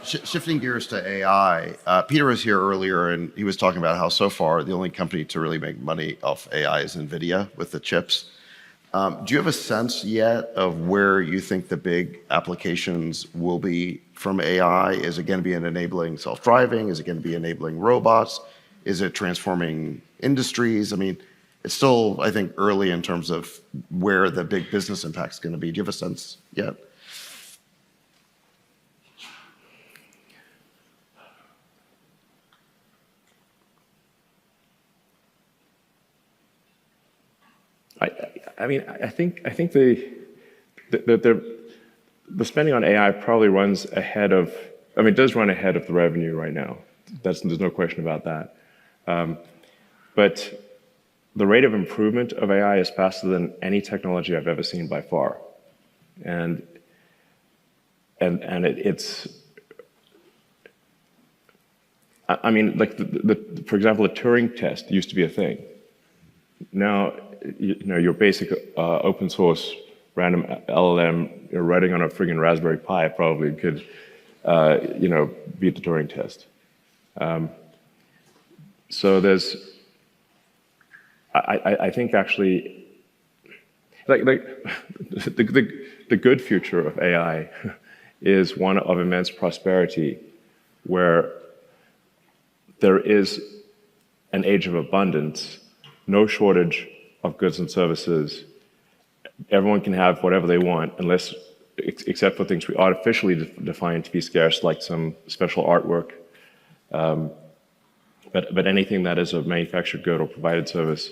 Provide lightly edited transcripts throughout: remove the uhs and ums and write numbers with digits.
Shifting gears to AI, Peter was here earlier and he was talking about how so far the only company to really make money off AI is NVIDIA with the chips. Do you have a sense yet of where you think the big applications will be from AI? Is it going to be in enabling self-driving? Is it going to be enabling robots? Is it transforming industries? I mean, it's still, I think, early in terms of where the big business impact is going to be. Do you have a sense yet? I think the spending on AI probably runs ahead of, it does run ahead of the revenue right now. There's no question about that. But the rate of improvement of AI is faster than any technology I've ever seen by far. And it's, like for example, the Turing test used to be a thing. Now, your basic open source random LLM you're writing on a friggin' Raspberry Pi probably could, beat the Turing test. So I think actually, like the good future of AI is one of immense prosperity, where there is an age of abundance, no shortage of goods and services. Everyone can have whatever they want, except for things we artificially define to be scarce, like some special artwork. But anything that is a manufactured good or provided service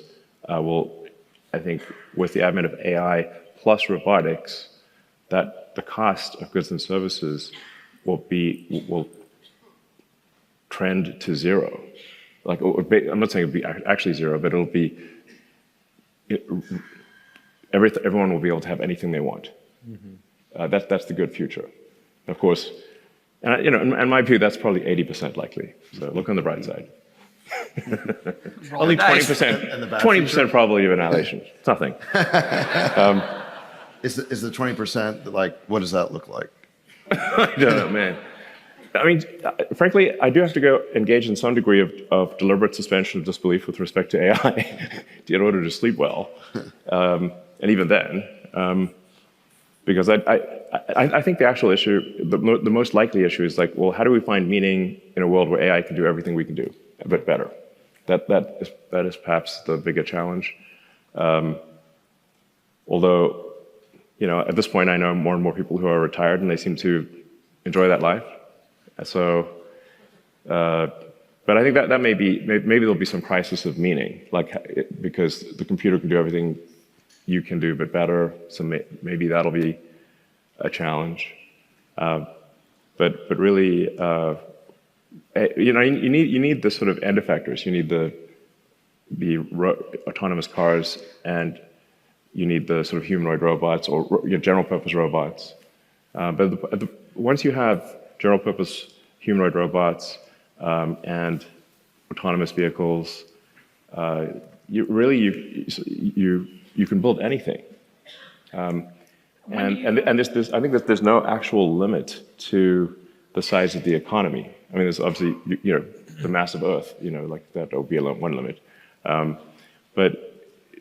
will, I think, with the advent of AI plus robotics, that the cost of goods and services will trend to zero. Like, I'm not saying it'll be actually zero, but it'll be, everyone will be able to have anything they want. Mm-hmm. That's the good future. Of course, and in my view, that's probably 80% likely. So look on the bright side. Only 20%. 20% probably of annihilation. It's nothing. Is the 20% like, what does that look like? I don't know, man. Frankly, I do have to go engage in some degree of deliberate suspension of disbelief with respect to AI in order to sleep well. And even then, because I think the actual issue, the most likely issue is like, well, how do we find meaning in a world where AI can do everything we can do, but better? That is perhaps the bigger challenge. Although, at this point, I know more and more people who are retired, and they seem to enjoy that life. So, but I think that maybe there'll be some crisis of meaning, because the computer can do everything you can do, but better. So maybe that'll be a challenge. But really, you need the sort of end effectors. You need the autonomous cars, and you need the sort of humanoid robots or general purpose robots. But once you have general purpose humanoid robots and autonomous vehicles, you can build anything. And there's, I think that there's no actual limit to the size of the economy. There's obviously, the mass of Earth, like that will be one limit. But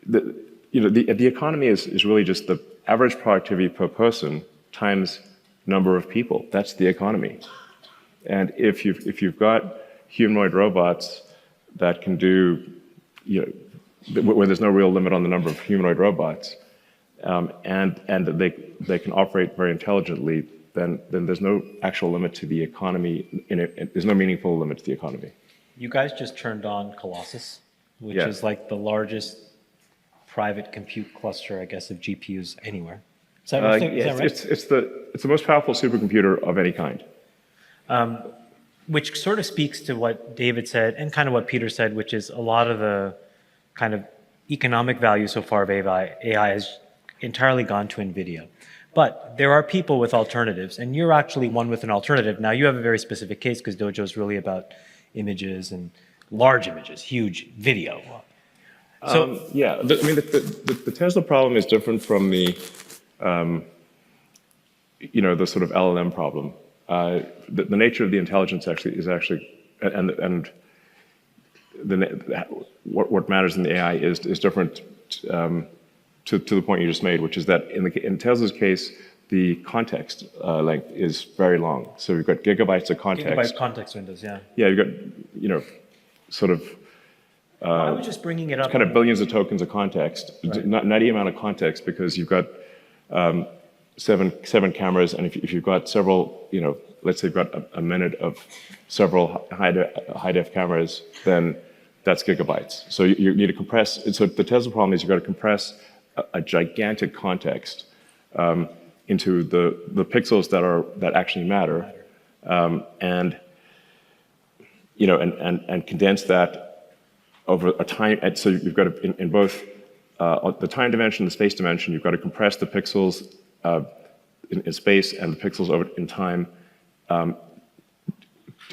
the economy is really just the average productivity per person times number of people. That's the economy. And if you've got humanoid robots that can do, where there's no real limit on the number of humanoid robots, and they can operate very intelligently, then there's no actual limit to the economy. There's no meaningful limit to the economy. You guys just turned on Colossus, which is like the largest private compute cluster, I guess, of GPUs anywhere. Is that right? It's the most powerful supercomputer of any kind. Which sort of speaks to what David said and kind of what Peter said, which is a lot of the kind of economic value so far of AI has entirely gone to NVIDIA. But there are people with alternatives, and you're actually one with an alternative. Now, you have a very specific case because Dojo is really about images and large images, huge video. So the Tesla problem is different from the the sort of LLM problem. the nature of the intelligence is actually, and what matters in the AI is different to the point you just made, which is that in Tesla's case, the context length is very long. So we've got gigabytes of context. Gigabyte context windows, yeah. Yeah, you've got, sort of I was just bringing it up. kind of billions of tokens of context, Right. nutty amount of context, because you've got seven cameras, and if you've got several, let's say you've got a minute of several high def cameras, then that's gigabytes. So you need to compress. So the Tesla problem is you've got to compress a gigantic context into the pixels that actually matter, and condense that over a time. And so you've got to, in both the time dimension and the space dimension, you've got to compress the pixels in space and the pixels over in time, and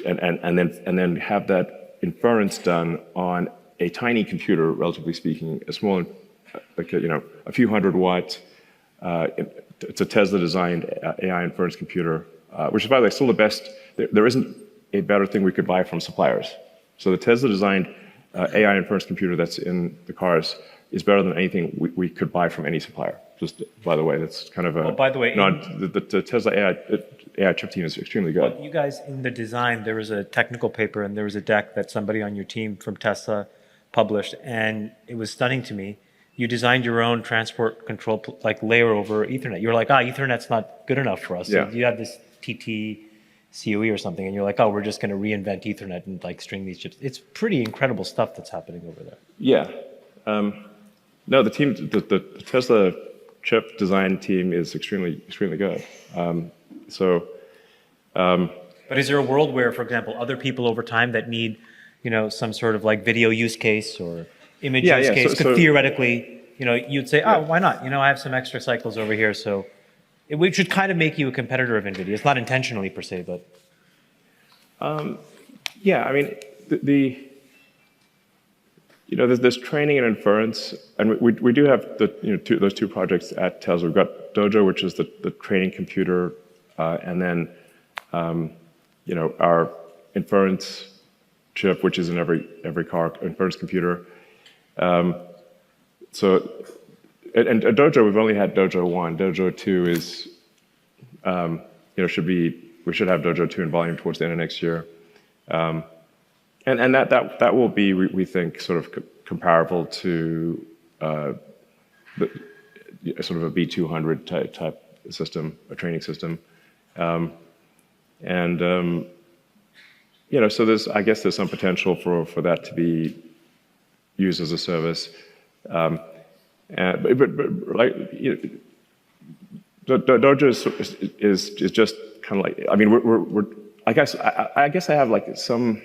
then have that inference done on a tiny computer, relatively speaking, a small, like a few hundred watt. It's a Tesla-designed AI inference computer, which is, by the way, still the best. There isn't a better thing we could buy from suppliers. So the Tesla-designed AI inference computer that's in the cars is better than anything we could buy from any supplier. Just by the way, that's kind of a. Well, by the way, the Tesla AI chip team is extremely good. You guys, in the design, there was a technical paper and there was a deck that somebody on your team from Tesla published, and it was stunning to me. You designed your own transport control layer over Ethernet. You were like, Ethernet's not good enough for us. Yeah. So you had this TT-CoE or something, and you're like, we're just going to reinvent Ethernet and string these chips. It's pretty incredible stuff that's happening over there. Yeah. No, the team, the Tesla chip design team is extremely good. But is there a world where, for example, other people over time that need, some sort of video use case or image use case could theoretically, you'd say, why not? I have some extra cycles over here, so it should kind of make you a competitor of NVIDIA. It's not intentionally per se, but. Yeah, I mean, there's training and inference, and we do have those two projects at Tesla. We've got Dojo, which is the training computer, and then our inference chip, which is in every car, inference computer. So, and Dojo, we've only had Dojo 1. Dojo 2 is, we should have Dojo 2 in volume towards the end of next year. And that will be, we think, sort of comparable to sort of a B200 type system, a training system. So I guess there's some potential for that to be used as a service. Dojo is just kind of like, I mean, I guess I have some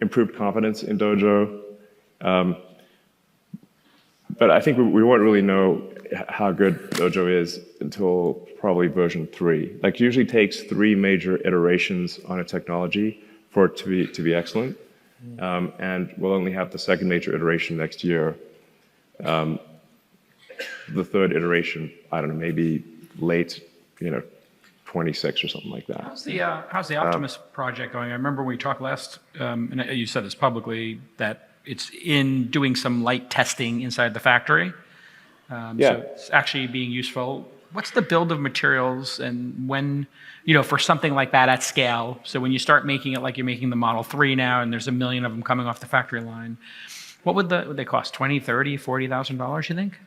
improved confidence in Dojo, but I think we won't really know how good Dojo is until probably version 3. It usually takes 3 major iterations on a technology for it to be excellent, and we'll only have the 2nd major iteration next year. The 3rd iteration, I don't know, maybe late, 26 or something like that. How's the Optimus project going? I remember when we talked last, and you said this publicly, that it's in doing some light testing inside the factory. Yeah. So it's actually being useful. What's the build of materials, and when, for something like that at scale? So when you start making it like you're making the Model 3 now, and there's 1 million of them coming off the factory line, what would they cost? $20,000, $30,000, $40,000, you think?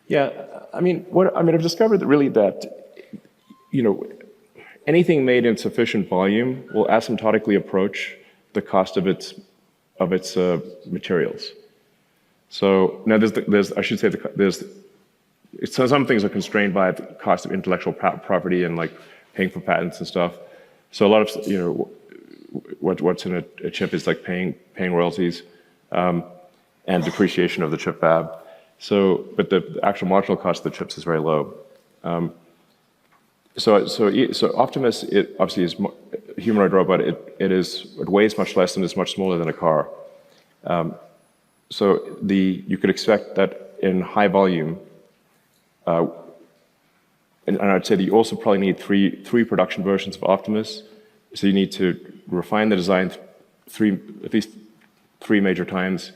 Yeah, I've discovered that really that, anything made in sufficient volume will asymptotically approach the cost of its materials. So now some things are constrained by the cost of intellectual property and paying for patents and stuff. So a lot of what's in a chip is paying royalties and depreciation of the chip fab. So, but the actual marginal cost of the chips is very low. So Optimus, it obviously is a humanoid robot. It weighs much less and is much smaller than a car. So you could expect that in high volume, and I'd say that you also probably need three production versions of Optimus. So you need to refine the design at least three major times,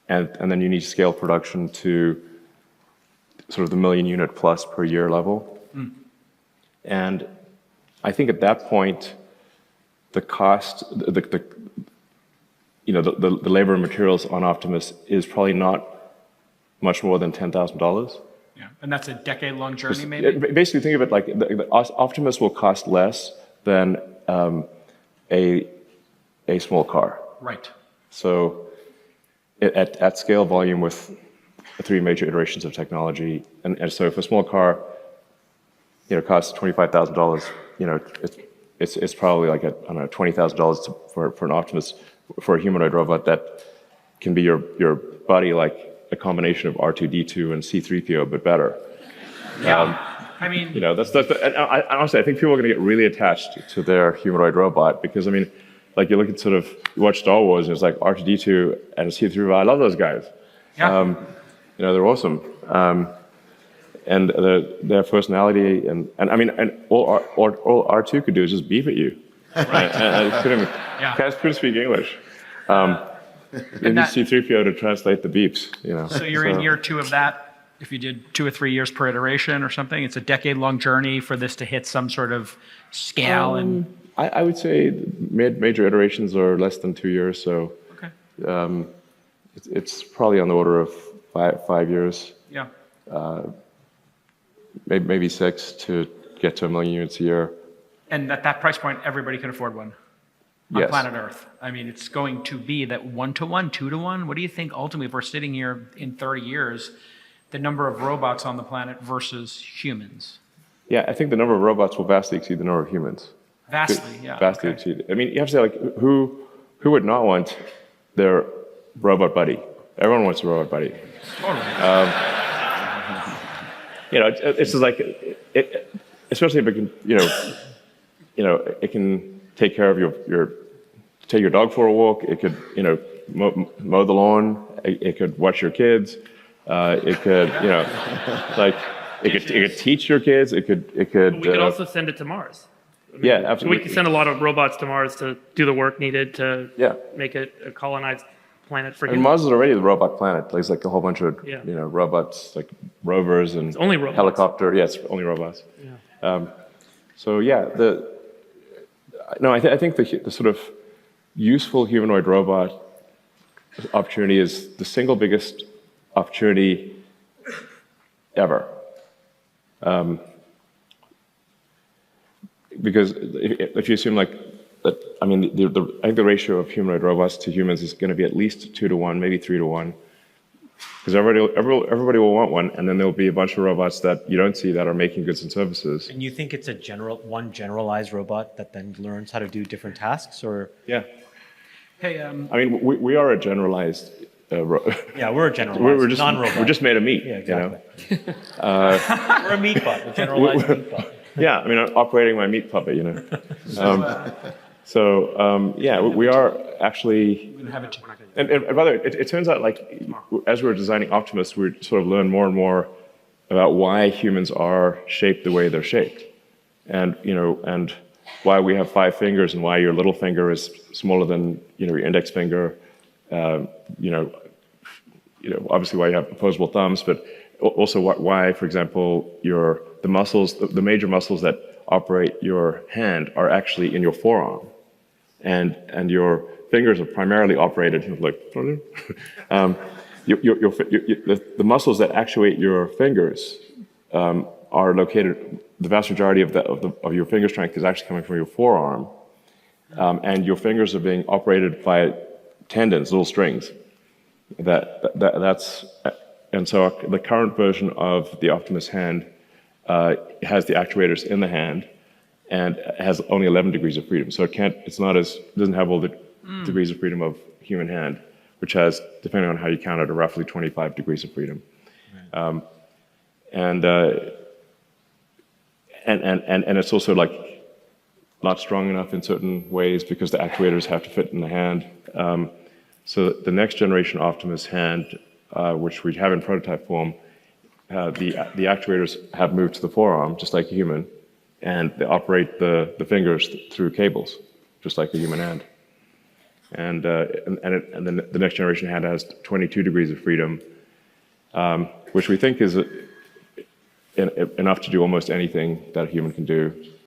and then you need to scale production to sort of the million unit plus per year level. And I think at that point, the cost, the labor and materials on Optimus is probably not much more than $10,000. Yeah, and that's a decade-long journey, maybe? Basically, think of it like the Optimus will cost less than a small car. Right. So at scale volume with three major iterations of technology, and so if a small car, costs $25,000, it's probably like I don't know, $20,000 for an Optimus, for a humanoid robot that can be your buddy, like a combination of R2D2 and C3PO, but better. Yeah. I mean, And honestly, I think people are going to get really attached to their humanoid robot because, I mean, like you look at you watch Star Wars and it's like R2D2 and C3PO. I love those guys. yeah. They're awesome. And their personality and all R2 could do is just beep at you. Right. and couldn't speak English. You need C3PO to translate the beeps. So you're in year 2 of that. If you did 2 or 3 years per iteration or something, it's a decade-long journey for this to hit some sort of scale. And I would say major iterations are less than 2 years. So okay. it's probably on the order of 5 years. Yeah. Maybe 6 to get to 1 million units a year. And at that price point, everybody can afford one on Yes. planet Earth. I mean, it's going to be that 1-to-1, 2-to-1. What do you think ultimately, if we're sitting here in 30 years, the number of robots on the planet versus humans? Yeah, I think the number of robots will vastly exceed the number of humans. Vastly, yeah. Vastly okay. exceed. I mean, you have to say, like, who would not want their robot buddy? Everyone wants a robot buddy. Totally. It's just like, especially if it can, it can take care of take your dog for a walk. It could, mow the lawn. It could watch your kids. It could, it could teach your kids. It could. We could also send it to Mars. Yeah, So absolutely. we can send a lot of robots to Mars to do the work needed to make it a colonized planet for And humans. Mars is already the robot planet. There's like a whole bunch of Yeah. robots, like rovers and only robots. helicopter. Yeah, it's only robots. Yeah. So yeah, I think the sort of useful humanoid robot opportunity is the single biggest opportunity ever. Because if you assume like that, I mean, I think the ratio of humanoid robots to humans is going to be at least 2-to-1, maybe 3-to-1. Because everybody will want one, and then there'll be a bunch of robots that you don't see that are making goods and services. And you think it's one generalized robot that then learns how to do different tasks, or? Yeah. Hey, I mean, we are a generalized. Yeah, we're a generalized, just non-robot. we're just made of meat. Yeah, exactly. We're a meat bot, a generalized meat bot. Yeah, I mean, I'm operating my meat puppet. We are actually. have it. And by the way, it turns out, like, as we're designing Optimus, we sort of learn more and more about why humans are shaped the way they're shaped, and why we have 5 fingers and why your little finger is smaller than your index finger. Obviously why you have opposable thumbs, but also why, for example, the major muscles that operate your hand are actually in your forearm, and your fingers are primarily operated like the muscles that actuate your fingers are located. The vast majority of your finger strength is actually coming from your forearm, and your fingers are being operated by tendons, little strings. And so the current version of the Optimus hand has the actuators in the hand and has only 11 degrees of freedom. So it doesn't have all the degrees of freedom of human hand, which has, depending on how you count it, roughly 25 degrees of freedom. Right. And it's also like not strong enough in certain ways because the actuators have to fit in the hand. So the next generation Optimus hand, which we have in prototype form, the actuators have moved to the forearm, just like a human, and they operate the fingers through cables, just like a human hand. And then the next generation hand has 22 degrees of freedom, which we think is enough to do almost anything that a human can do